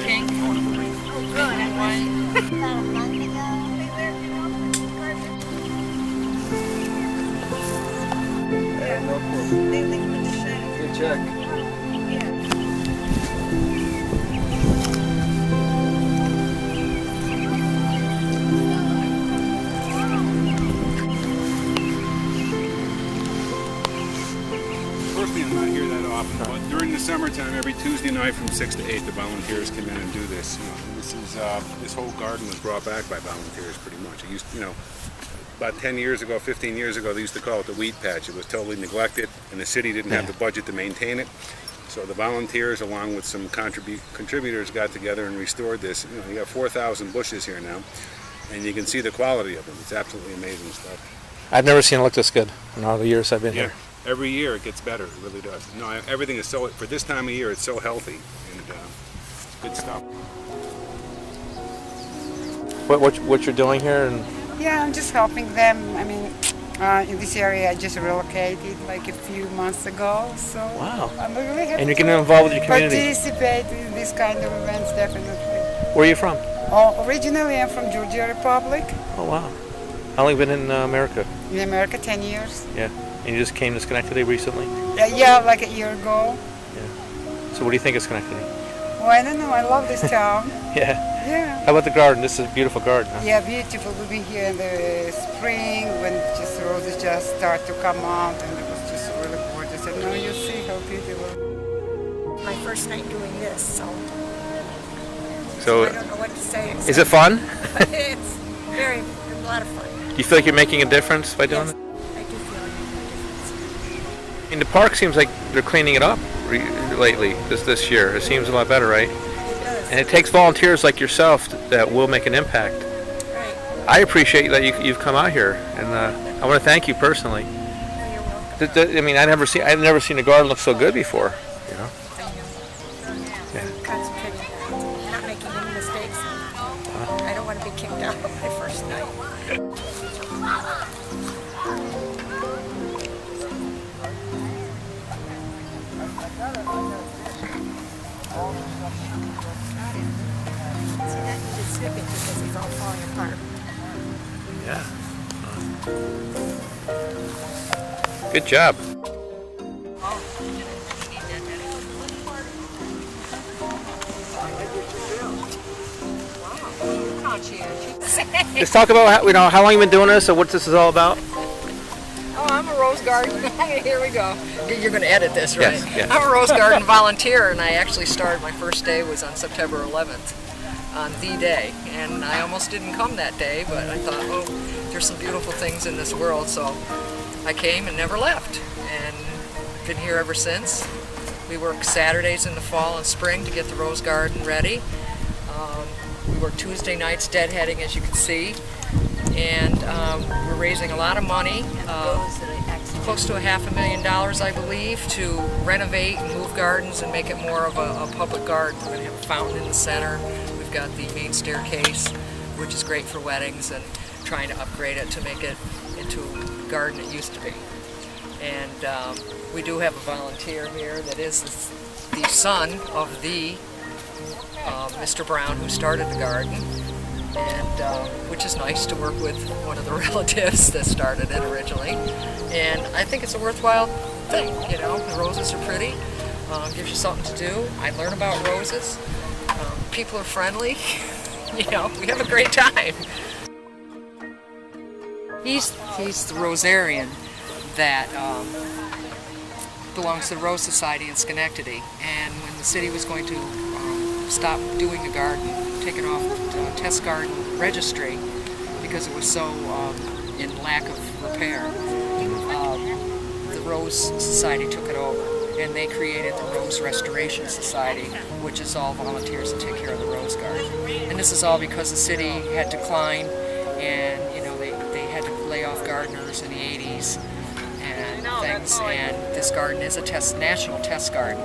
Pink. Oh, good. And white. About a month ago. Yeah, no problem. They leave them in the shed. Good check. Yeah. Personally, I'm not here that often, but during the summertime, every Tuesday night from 6 to 8, the volunteers come in and do this. You know, this whole garden was brought back by volunteers, pretty much. It used, about 10 years ago, 15 years ago, they used to call it the weed patch. It was totally neglected, and the city didn't have the budget to maintain it. So the volunteers, along with some contributors, got together and restored this. You have 4,000 bushes here now, and you can see the quality of them. It's absolutely amazing stuff. I've never seen it look this good in all the years I've been here. Every year it gets better. It really does. No, everything is so, for this time of year, it's so healthy, and it's good stuff. What you're doing here? And yeah, I'm just helping them. I mean, in this area, I just relocated like a few months ago, so wow. I'm really happy. And you're getting involved with your community. Participate in this kind of events, definitely. Where are you from? Oh, originally I'm from Georgia Republic. Oh wow. How long have you been in America? In America, 10 years. Yeah. And you just came to Schenectady recently? Yeah, like a year ago. Yeah. So what do you think of Schenectady? Well, I don't know. I love this town. Yeah. Yeah. How about the garden? This is a beautiful garden. Huh? Yeah, beautiful. We'll be here in the spring when just roses just start to come out, and it was just really gorgeous. And now you see how beautiful. My first night doing this, so So I don't know what to say. Is it fun? It's a lot of fun. Do you feel like you're making a difference by doing Yes, it? I do feel like making a difference. And the park seems like they're cleaning it up lately, this year. It seems a lot better, right? It does. And it takes volunteers like yourself that will make an impact. Right. I appreciate that you've come out here, and I want to thank you personally. No, you're welcome. I mean, I've never seen a garden look so good before. You know. I know. Yeah. Concentrating on not making any mistakes. I don't want to be kicked out my first night. See, that needed snipping because it's all falling apart. Yeah. Good job. Let's talk about how long you've been doing this, or what this is all about. Oh, I'm a rose garden. Here we go. You're going to edit this, right? Yes, yes. I'm a rose garden volunteer, and I actually started. My first day was on September 11th, on the day, and I almost didn't come that day, but I thought, oh, there's some beautiful things in this world, so I came and never left, and been here ever since. We work Saturdays in the fall and spring to get the rose garden ready. We work Tuesday nights deadheading, as you can see, and we're raising a lot of money, close to $500,000, I believe, to renovate and move gardens and make it more of a public garden. We're going to have a fountain in the center. We've got the main staircase, which is great for weddings, and trying to upgrade it to make it into a garden it used to be. And we do have a volunteer here that is the son of the Mr. Brown, who started the garden, and which is nice to work with one of the relatives that started it originally. And I think it's a worthwhile thing, you know. The roses are pretty, gives you something to do. I learn about roses. People are friendly. You know, we have a great time. He's the rosarian that belongs to the Rose Society in Schenectady, and when the city was going to stop doing the garden, take it off the test garden registry because it was so in lack of repair, the Rose Society took it over, and they created the Rose Restoration Society, which is all volunteers that take care of the rose garden. And this is all because the city had declined, and you know they had to lay off gardeners in the 80s and things, and this garden is a national test garden,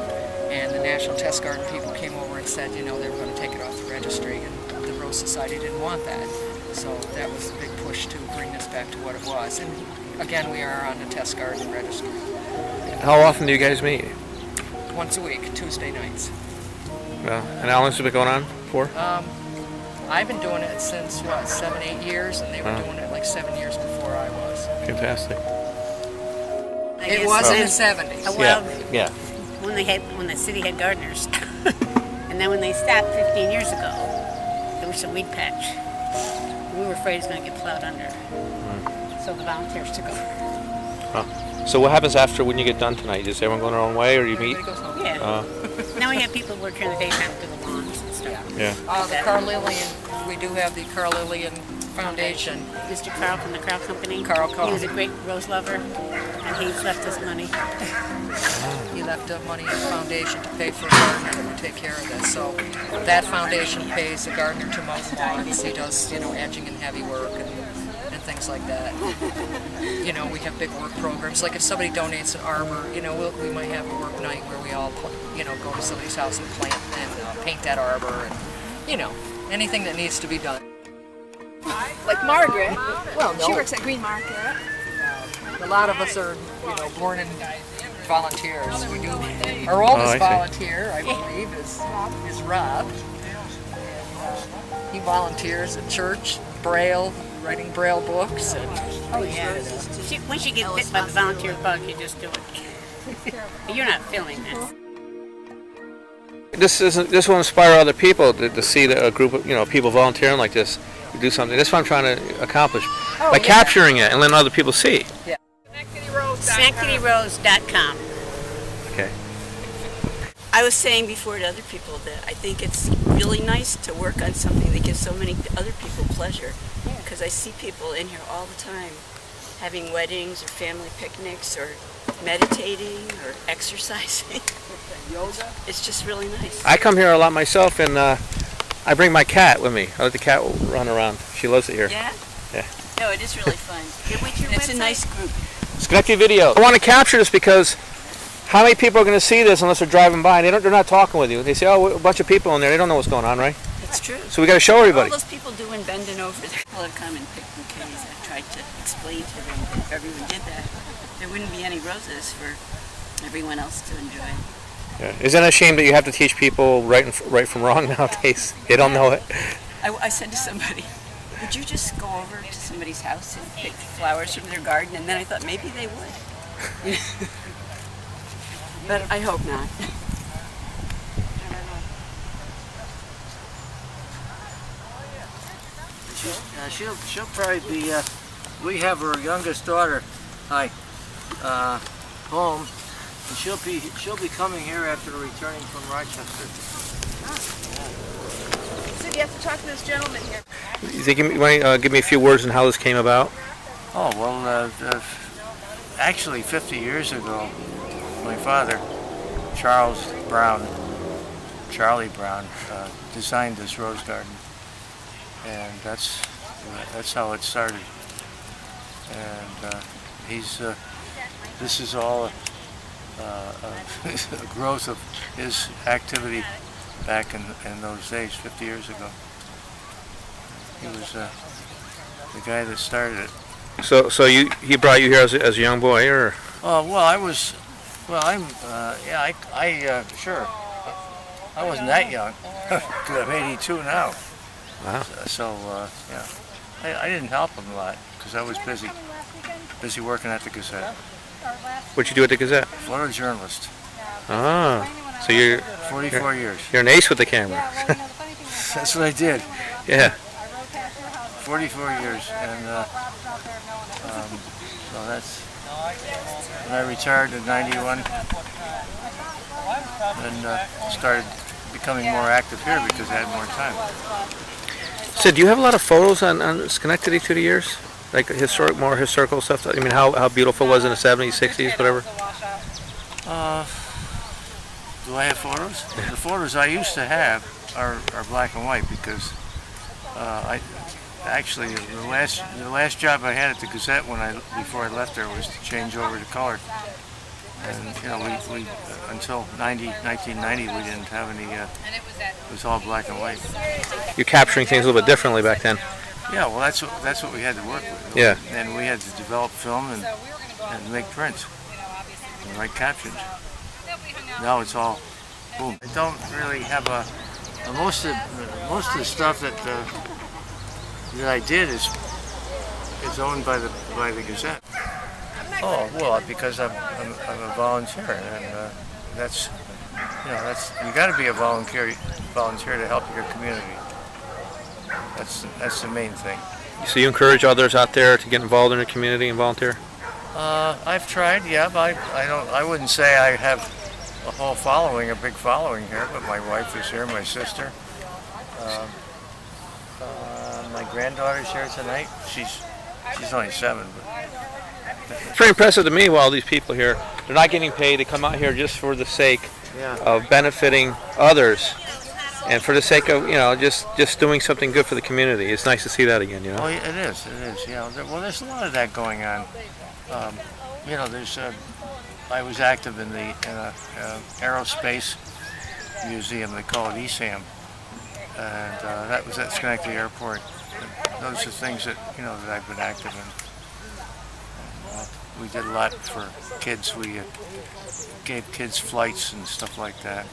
and the National Test Garden people came over and said, you know, they were going to take it off the registry, and the Rose Society didn't want that. So that was a big push to bring this back to what it was. And again, we are on the test garden registry. How often do you guys meet? Once a week, Tuesday nights. Well, and how long has it been going on for? I've been doing it since, what, 7, 8 years, and they were doing it like 7 years before I was. Fantastic. It was in the 70s. Well, Yeah. when the city had gardeners. And then when they stopped 15 years ago, there was a weed patch. We were afraid it was going to get plowed under. So the volunteers took over. Huh. So what happens after when you get done tonight? Does everyone go their own way, or you meet? Everybody goes home. Yeah. Now we have people working in the daytime to the lawns and stuff. Yeah. The Carlillian, we do have the Carlillian Foundation. Mr. Carl from the Carl Company. Carl. He was a great rose lover, and he's left us money. He left money in the foundation to pay for a gardener to take care of this. So that foundation pays the gardener to mow the lawns. He does, you know, edging and heavy work and things like that. You know, we have big work programs. Like if somebody donates an arbor, you know, we might have a work night where we all, you know, go to somebody's house and plant and paint that arbor and, you know, anything that needs to be done. Like Margaret. Well, She no. works at Green Market. A lot of us are, you know, born in volunteers. We do. Our oldest I see. volunteer, I believe, is Rob. He volunteers at church, Braille, writing Braille books. And Oh, yeah. Once you get bit by the volunteer bug, you just do it. But you're not feeling this. This will inspire other people to see a group of people volunteering like this, do something. That's what I'm trying to accomplish by capturing it and letting other people see. Yeah. SchenectadyRose.com. Okay. I was saying before to other people that I think it's really nice to work on something that gives so many other people pleasure, because I see people in here all the time having weddings or family picnics or meditating or exercising. Yoga. It's just really nice. I come here a lot myself, and I bring my cat with me. I let the cat run around. She loves it here. Yeah? Yeah. No, it is really fun. And it's a nice group. Schenectady Video. I want to capture this because how many people are going to see this unless they're driving by? And they're not talking with you. They say, oh, a bunch of people in there. They don't know what's going on, right? It's true. So we got to show everybody. All those people doing bending over there. People have come and picked bouquets. I've tried to explain to them that if everyone did that, there wouldn't be any roses for everyone else to enjoy. Yeah. Isn't it a shame that you have to teach people right from wrong nowadays? They don't know it. I said to somebody, would you just go over to somebody's house and pick flowers from their garden? And then I thought maybe they would. But I hope not. She'll probably be, we have her youngest daughter, home, and she'll be coming here after returning from Rochester. So you have to talk to this gentleman here. You think you might give me a few words on how this came about? Oh, well, actually 50 years ago, my father, Charlie Brown, designed this rose garden, and that's how it started. And this is all a growth of his activity back in those days, 50 years ago. He was the guy that started it. So he brought you here as a young boy, or? Oh, well, sure. I wasn't that young, because I'm 82 now. Wow. So yeah, I didn't help him a lot, because I was busy working at the Gazette. What'd you do at the Gazette? Photojournalist. Ah, so you're 44 years. You're an ace with the camera. That's what I did. Yeah. 44 years, and so that's when I retired in '91, and started becoming more active here because I had more time. So, do you have a lot of photos on Schenectady through the years, like more historical stuff? I mean, how beautiful it was in the '70s, '60s, whatever. Do I have photos? The photos I used to have are black and white because actually the last job I had at the Gazette before I left there was to change over to color, and we until 1990 we didn't have any. It was all black and white. You're capturing things a little bit differently back then. Yeah, well that's what we had to work with. Yeah. And we had to develop film and make prints and write captions. Now it's all boom. I don't really have most of the stuff that I did is owned by the Gazette. Oh well, because I'm a volunteer, and that's you got to be a volunteer to help your community. That's the main thing. So you encourage others out there to get involved in the community and volunteer? I've tried, yeah, but I wouldn't say I have a whole following, a big following here. But my wife is here, my sister, my granddaughter's here tonight. She's only 7, but it's pretty impressive to me. While these people here, they're not getting paid. They come out here just for the sake of benefiting others. And for the sake of, just doing something good for the community. It's nice to see that again, Oh, it is, yeah. Well, there's a lot of that going on. I was active in the aerospace museum, they call it ESAM, and that was at Schenectady Airport. And those are things that, that I've been active in. And, we did a lot for kids. We gave kids flights and stuff like that.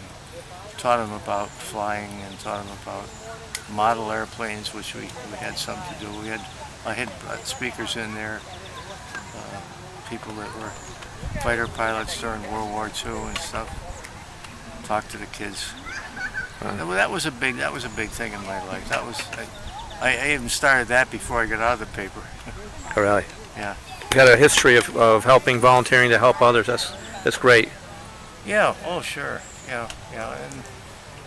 Taught them about flying and taught them about model airplanes, which we had some to do. I had speakers in there, people that were fighter pilots during World War II and stuff. Talked to the kids. That was a big thing in my life. That was I even started that before I got out of the paper. Oh, really? Yeah. You got a history of helping, volunteering to help others. That's great. Yeah. Oh, sure. Yeah. And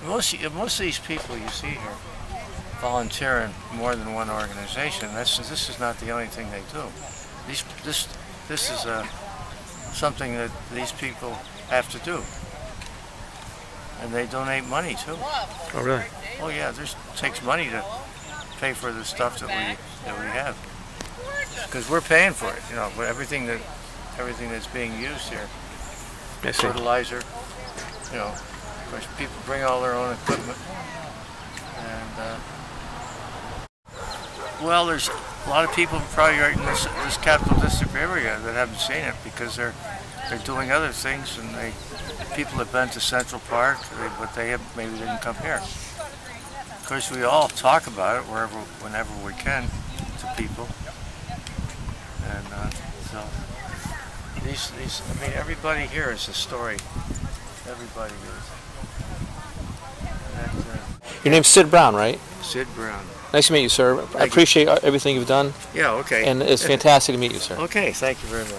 most of these people you see here volunteer in more than one organization. This is not the only thing they do. This is something that these people have to do, and they donate money too. Oh, really? Oh, yeah. It takes money to pay for the stuff that we have, because we're paying for it. But everything that's being used here, fertilizer. Of course, people bring all their own equipment, and well, there's a lot of people probably right in this Capital District area that haven't seen it because they're doing other things, and people have been to Central Park, but they maybe didn't come here. Of course, we all talk about it whenever we can to people, and so everybody here is a story. Everybody is. Your name's Sid Brown, right? Sid Brown. Nice to meet you, sir. I appreciate everything you've done. Yeah, okay. And it's fantastic to meet you, sir. Okay, thank you very much.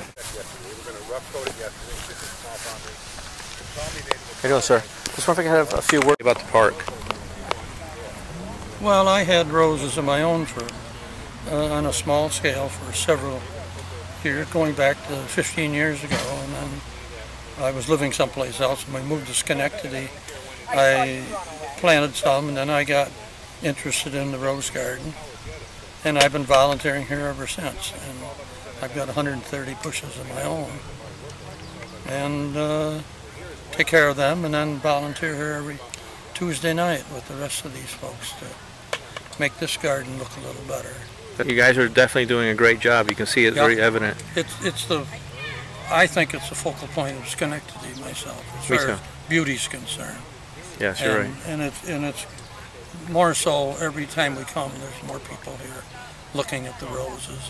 How you doing, sir? Just wonder if I could have a few words about the park. Well, I had roses of my own on a small scale for several years, going back to 15 years ago, and then I was living someplace else, and we moved to Schenectady. I planted some, and then I got interested in the rose garden, and I've been volunteering here ever since. And I've got 130 bushes of my own, and take care of them, and then volunteer here every Tuesday night with the rest of these folks to make this garden look a little better. You guys are definitely doing a great job. You can see it very evident. I think it's the focal point of Schenectady myself, as far as beauty's concerned. Yes, you're right. And it's more so every time we come, there's more people here looking at the roses,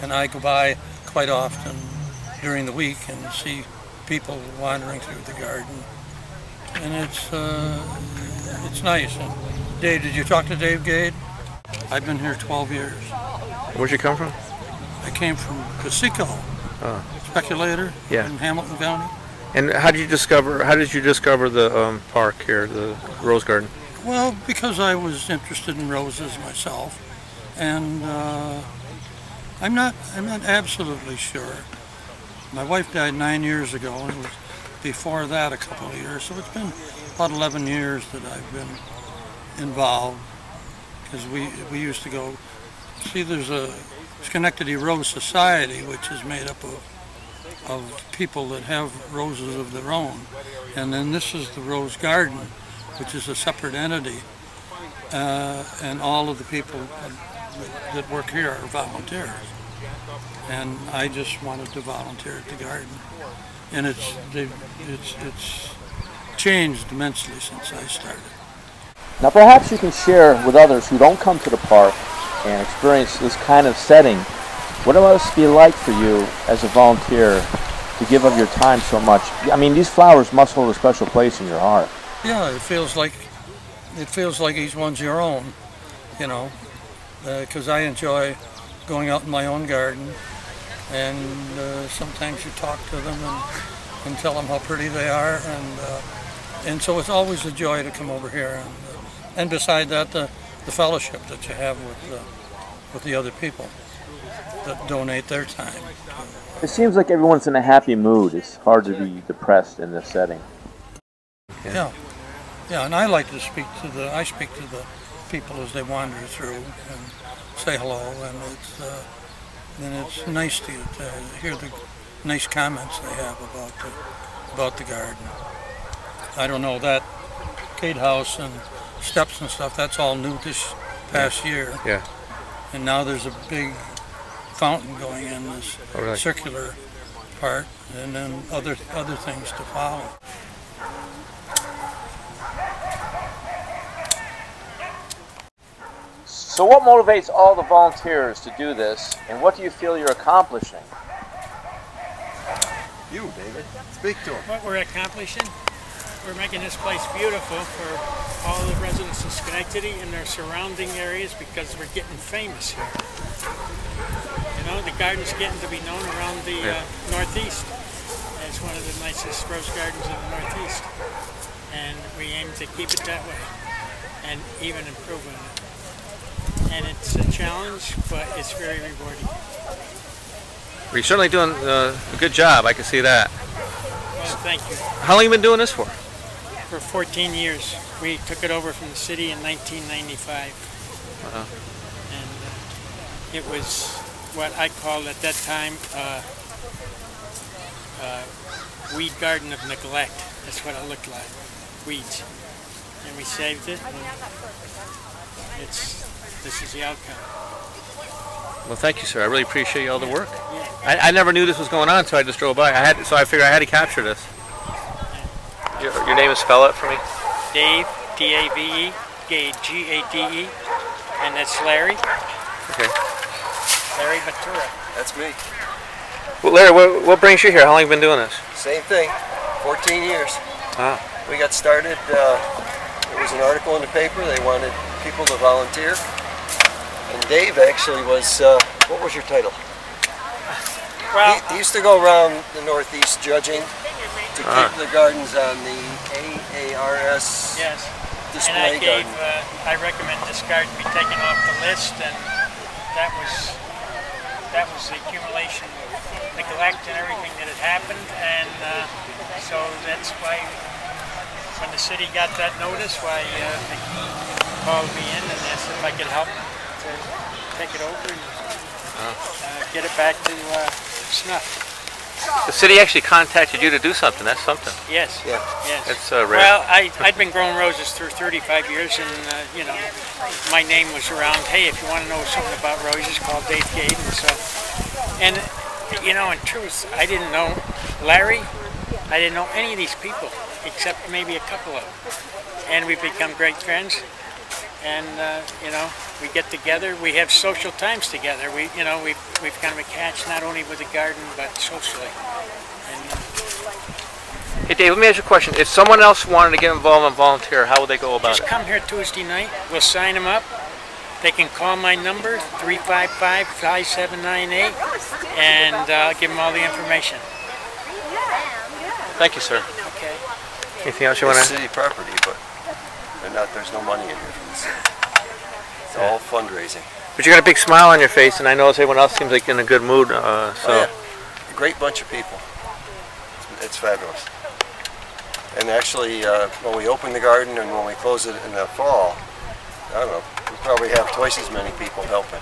and I go by quite often during the week and see people wandering through the garden, and it's nice. And Dave, did you talk to Dave Gade? I've been here 12 years. Where'd you come from? I came from Casico, speculator in Hamilton County. And how did you discover the park here, the rose garden? Well, because I was interested in roses myself, and I'm not absolutely sure. My wife died 9 years ago, and it was before that a couple of years, so it's been about 11 years that I've been involved, because we used to go see. There's a Schenectady Rose Society, which is made up of people that have roses of their own, and then this is the Rose Garden, which is a separate entity, and all of the people that work here are volunteers, and I just wanted to volunteer at the garden, and it's changed immensely since I started. Now perhaps you can share with others who don't come to the park and experience this kind of setting what it must be like for you as a volunteer to give of your time so much. I mean, these flowers must hold a special place in your heart. Yeah, it feels like each one's your own, you know, because I enjoy going out in my own garden, and sometimes you talk to them and tell them how pretty they are, and so it's always a joy to come over here, and beside that, the fellowship that you have with the other people that donate their time. It seems like everyone's in a happy mood. It's hard to be depressed in this setting. Yeah, and I like to speak to the people as they wander through and say hello, and it's nice to hear the nice comments they have about the garden. I don't know, that gatehouse and steps and stuff, that's all new this past year. Yeah. And now there's a big fountain going in this circular part, and then other things to follow. So what motivates all the volunteers to do this, and what do you feel you're accomplishing? You, David. Speak to him. What we're accomplishing, we're making this place beautiful for all the residents of Schenectady and their surrounding areas, because we're getting famous here. You know, the garden's getting to be known around the Northeast as one of the nicest rose gardens in the Northeast. And we aim to keep it that way and even improve on it. And it's a challenge, but it's very rewarding. You're certainly doing a good job, I can see that. Well, thank you. How long have you been doing this for? For 14 years. We took it over from the city in 1995. And it was what I called at that time weed garden of neglect. That's what it looked like, weeds. And we saved it. This is the outcome. Well, thank you, sir. I really appreciate all the work. I never knew this was going on, so I just drove by. So I figured I had to capture this. Your name is, spell it for me. Dave, D-A-V-E, Gade, G-A-D-E, and that's Larry. Okay. Larry Matura. That's me. Well, Larry, what brings you here? How long have you been doing this? Same thing. 14 years. Wow. We got started, there was an article in the paper, they wanted people to volunteer. And Dave actually was, what was your title? Well, he used to go around the Northeast judging to keep the gardens on the AARS display garden. I recommend this garden be taken off the list, and that was the accumulation of neglect and everything that had happened, and so that's why when the city got that notice, they called me in and asked if I could help to take it over and get it back to snuff. The city actually contacted you to do something. That's something. Yes. Yeah. Yes. It's rare. Well, I'd been growing roses for 35 years, and you know, my name was around. Hey, if you want to know something about roses, call Dave Gade. And you know, in truth, I didn't know Larry. I didn't know any of these people except maybe a couple of them, and we've become great friends. And you know, we get together. We have social times together. We've kind of a catch not only with the garden but socially. And, hey Dave, let me ask you a question. If someone else wanted to get involved and volunteer, how would they go about it? just come here Tuesday night. We'll sign them up. They can call my number 355-5798, and I'll give them all the information. Thank you, sir. Okay. Anything else you want to? It's city property, but there's no money in it from the city. It's all fundraising. But you got a big smile on your face, and I notice everyone else seems like in a good mood. Oh, yeah. A great bunch of people. It's fabulous. And actually, when we open the garden and when we close it in the fall, I don't know, we probably have twice as many people helping.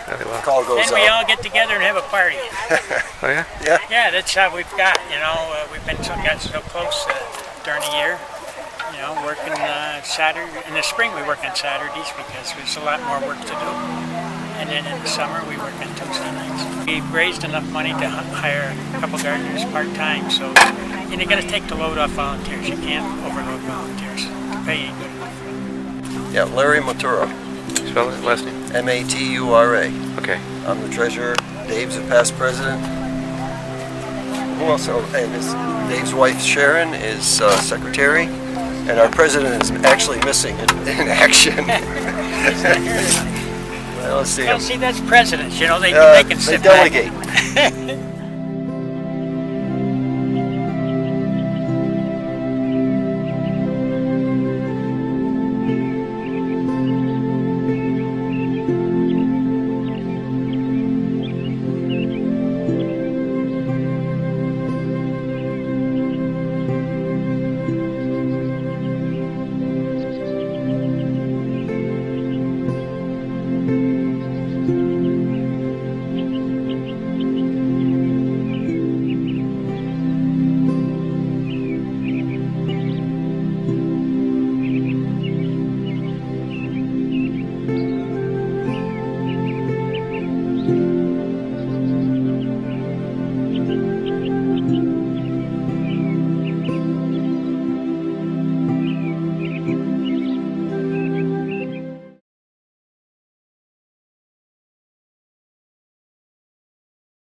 Very well. The call goes Then we out. all get together and have a party. Oh yeah? Yeah. Yeah, that's how we've got. You know, we've been got so close during the year. You know, working Saturday. In the spring we work on Saturdays because there's a lot more work to do. And then in the summer we work on Tuesday nights. We've raised enough money to hire a couple gardeners part-time, so And you got to take the load off volunteers. You can't overload volunteers. The pay ain't good enough. Yeah, Larry Matura. Spell his last name. M-A-T-U-R-A. Okay. I'm the treasurer. Dave's the past president. Who else? Oh, and Dave's wife Sharon is secretary. And our president is actually missing in action. Well, let's see. Well, see, that's presidents. You know, they can they sit delegate. back.